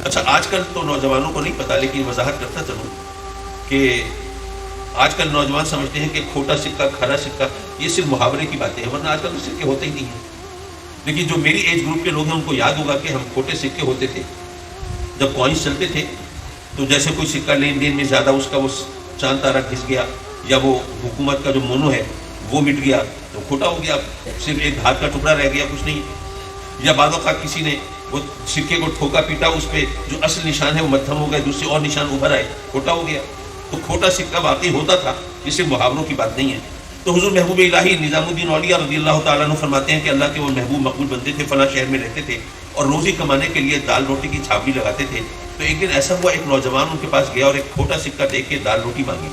اچھا آج کل تو نوجوانوں کو نہیں پتا، لیکن وضاحت کرتا چلوں کہ آج کل نوجوان سمجھتے ہیں کہ کھوٹا سکہ کھرا سکہ یہ صرف محاورے کی باتیں ہیں، ورنہ آج کل تو سکے ہوتے ہی نہیں ہیں. لیکن جو میری ایج گروپ کے لوگ ہیں ان کو یاد ہوگا کہ ہم کھوٹے سکے ہوتے تھے جب کوائنس چلتے تھے، تو جیسے کوئی سکہ لین دین میں زیادہ اس کا وہ چاند تارا گھس گیا، یا وہ حکومت کا جو مونو ہے وہ مٹ گیا تو کھوٹا ہو گیا، صرف ایک ہاتھ کا ٹکڑا رہ گیا، کچھ نہیں. یا بعض اوقات کسی نے وہ سکے کو ٹھوکا پیٹا، اس پہ جو اصل نشان ہے وہ مدھم ہو گیا، دوسرے اور نشان ابھر آئے، کھوٹا ہو گیا. تو کھوٹا سکہ واقعی ہوتا تھا، یہ صرف محاوروں کی بات نہیں ہے. تو حضور محبوب الہی نظام الدین اولیاء رضی اللہ تعالیٰ عنہ فرماتے ہیں کہ اللہ کے وہ محبوب مقبول بندے تھے، فلاں شہر میں رہتے تھے اور روزی کمانے کے لیے دال روٹی کی چھاوی لگاتے تھے. تو ایک دن ایسا ہوا ایک نوجوان ان کے پاس گیا اور ایک کھوٹا سکہ دیکھ کے دال روٹی مانگی.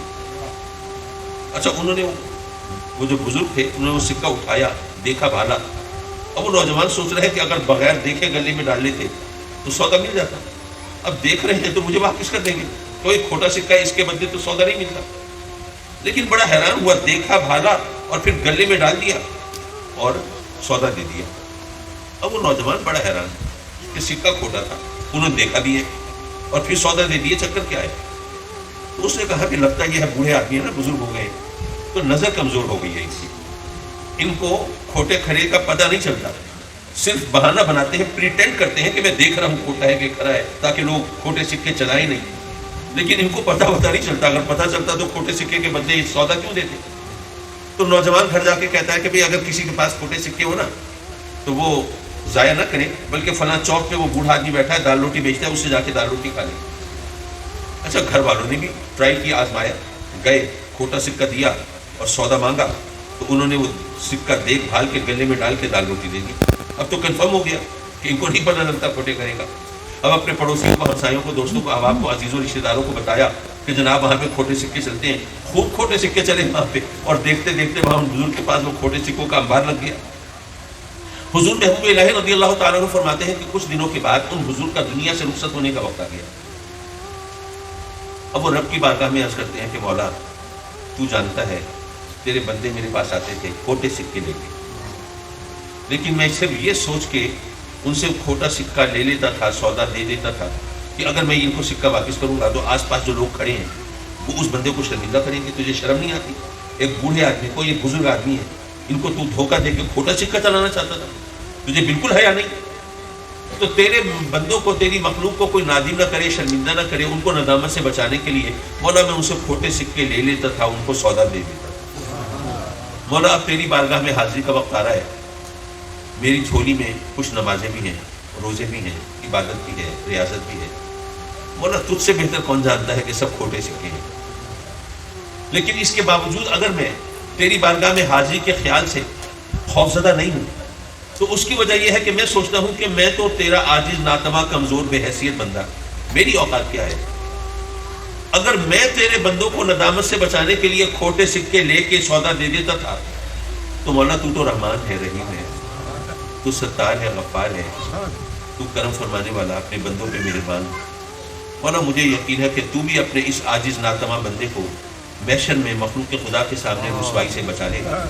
اچھا انہوں نے وہ جو بزرگ تھے انہوں نے وہ سکہ اٹھایا، دیکھا بھالا. اب وہ نوجوان سوچ رہے ہیں کہ اگر بغیر دیکھے گلے میں ڈال لیتے تو سودا مل جاتا. اب دیکھ رہے ہیں تو مجھے واپس کر دیں گے، تو ایک کھوٹا سکہ اس کے بدلے تو سودا نہیں ملتا. لیکن بڑا حیران ہوا، دیکھا بھالا اور پھر گلے میں ڈال دیا اور سودا دے دیا. اب وہ نوجوان بڑا حیران کہ سکہ کھوٹا تھا، انہوں نے دیکھا بھی ہے اور پھر سودا دے دیا، چکر کیا ہے؟ تو اس نے کہا کہ لگتا یہ ہے بوڑھے آدمی ہے نا، بزرگ ہو گئے تو نظر کمزور ہو گئی ہے ان کی، ان کو کھوٹے کھرے کا پتہ نہیں چلتا، صرف بہانہ بناتے ہیں، پریٹینڈ کرتے ہیں کہ میں دیکھ رہا ہوں کھوٹا ہے کہ کھرا ہے، تاکہ لوگ کھوٹے سکے چلائیں نہیں. لیکن ان کو پتہ نہیں چلتا، اگر پتہ چلتا تو کھوٹے سکے کے بدلے سودا کیوں دیتے؟ تو نوجوان گھر جا کے کہتا ہے کہ بھئی اگر کسی کے پاس کھوٹے سکے ہو نا تو وہ ضائع نہ کریں، بلکہ فلاں چوک پہ وہ بوڑھا آدمی بیٹھا ہے دال روٹی بیچتا ہے، اس سے جا کے دال روٹی کھا لیں. اچھا گھر والوں نے بھی ٹرائی کیا، آزمایا، گئے کھوٹا سکہ دیا اور سودا مانگا تو انہوں نے وہ سکہ دیکھ بھال کے گلے میں ڈال کے دال روٹی دے دی. اب تو کنفرم ہو گیا کہ ان کو نہیں پتہ لگتا کھوٹے کرے گا. اب اپنے پڑوسیوں کو، ہمسایوں کو، دوستوں کو، احباب کو، عزیزوں رشتہ داروں کو بتایا کہ جناب وہاں پہ کھوٹے سکے چلتے ہیں. خوب کھوٹے سکے چلے وہاں پہ، اور دیکھتے دیکھتے وہاں ان بزرگ کے پاس وہ کھوٹے سکوں کا انبار لگ گیا. حضور محبوب الہی رضی اللہ تعالیٰ عنہ فرماتے ہیں کہ کچھ دنوں کے بعد ان بزرگ کا دنیا سے رخصت ہونے کا وقت آ گیا. اب وہ رب کی بارگاہ میں عرض کرتے ہیں کہ مولا تو جانتا ہے تیرے بندے میرے پاس آتے تھے کھوٹے سکے لے کے، لیکن میں صرف یہ سوچ کے ان سے کھوٹا سکہ لے لیتا تھا، سودا دے دیتا تھا کہ اگر میں ان کو سکہ واپس کروں گا تو آس پاس جو لوگ کھڑے ہیں وہ اس بندے کو شرمندہ کریں گے. تجھے شرم نہیں آتی؟ ایک بوڑھے آدمی کو، یہ بزرگ آدمی ہے، ان کو تو دھوکہ دے کے کھوٹا سکہ چلانا چاہتا تھا؟ تجھے بالکل حیا نہیں؟ تو تیرے بندوں کو، تیری مخلوق کو کوئی نادم نہ کرے، شرمندہ نہ کرے، ان کو ندامت سے بچانے کے لیے مولا میں ان سے کھوٹے سکے لے لیتا تھا، ان کو سودا دے دیتا تھا. مولا اب تیری بارگاہ میں حاضری کا وقت آ رہا ہے، میری جھولی میں کچھ نمازیں بھی ہیں، روزے بھی ہیں، عبادت بھی ہے، ریاضت بھی ہے. مولا تجھ سے بہتر کون جانتا ہے کہ سب کھوٹے سکے ہیں. لیکن اس کے باوجود اگر میں تیری بارگاہ میں حاضری کے خیال سے خوفزدہ نہیں ہوں تو اس کی وجہ یہ ہے کہ میں سوچتا ہوں کہ میں تو تیرا عاجز، ناتواں، کمزور، بے حیثیت بندہ، میری اوقات کیا ہے؟ اگر میں تیرے بندوں کو ندامت سے بچانے کے لیے کھوٹے سکے لے کے سودا دے دیتا تھا تو مولا تو رحمان ہے، رحیم ہے، تو ستار ہے، غفار ہے، تو کرم فرمانے والا، اپنے بندوں پہ مہربان. مولا مجھے یقین ہے کہ تو بھی اپنے اس عاجز، ناتواں بندے کو محشر میں مخلوق خدا کے سامنے رسوائی سے بچا لے گا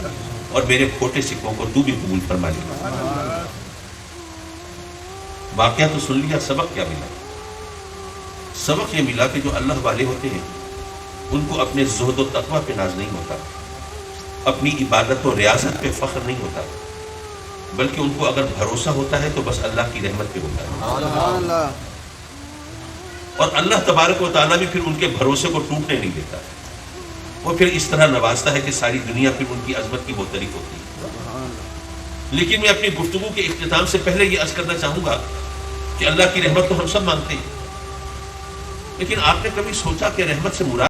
اور میرے کھوٹے سکوں کو تو بھی قبول فرما لے گا. واقعہ تو سن لیا، سبق کیا ملا؟ سبق یہ ملا کہ جو اللہ والے ہوتے ہیں ان کو اپنے زہد و تقوی پہ ناز نہیں ہوتا، اپنی عبادت و ریاضت پہ فخر نہیں ہوتا، بلکہ ان کو اگر بھروسہ ہوتا ہے تو بس اللہ کی رحمت پہ ہوتا ہے. اور اللہ تبارک و تعالیٰ بھی پھر ان کے بھروسے کو ٹوٹنے نہیں دیتا، وہ پھر اس طرح نوازتا ہے کہ ساری دنیا پھر ان کی عظمت کی معترف ہوتی ہے. لیکن میں اپنی گفتگو کے اختتام سے پہلے یہ عرض کرنا چاہوں گا کہ اللہ کی رحمت تو ہم سب مانگتے ہیں، لیکن آپ نے کبھی سوچا کہ رحمت سے مراد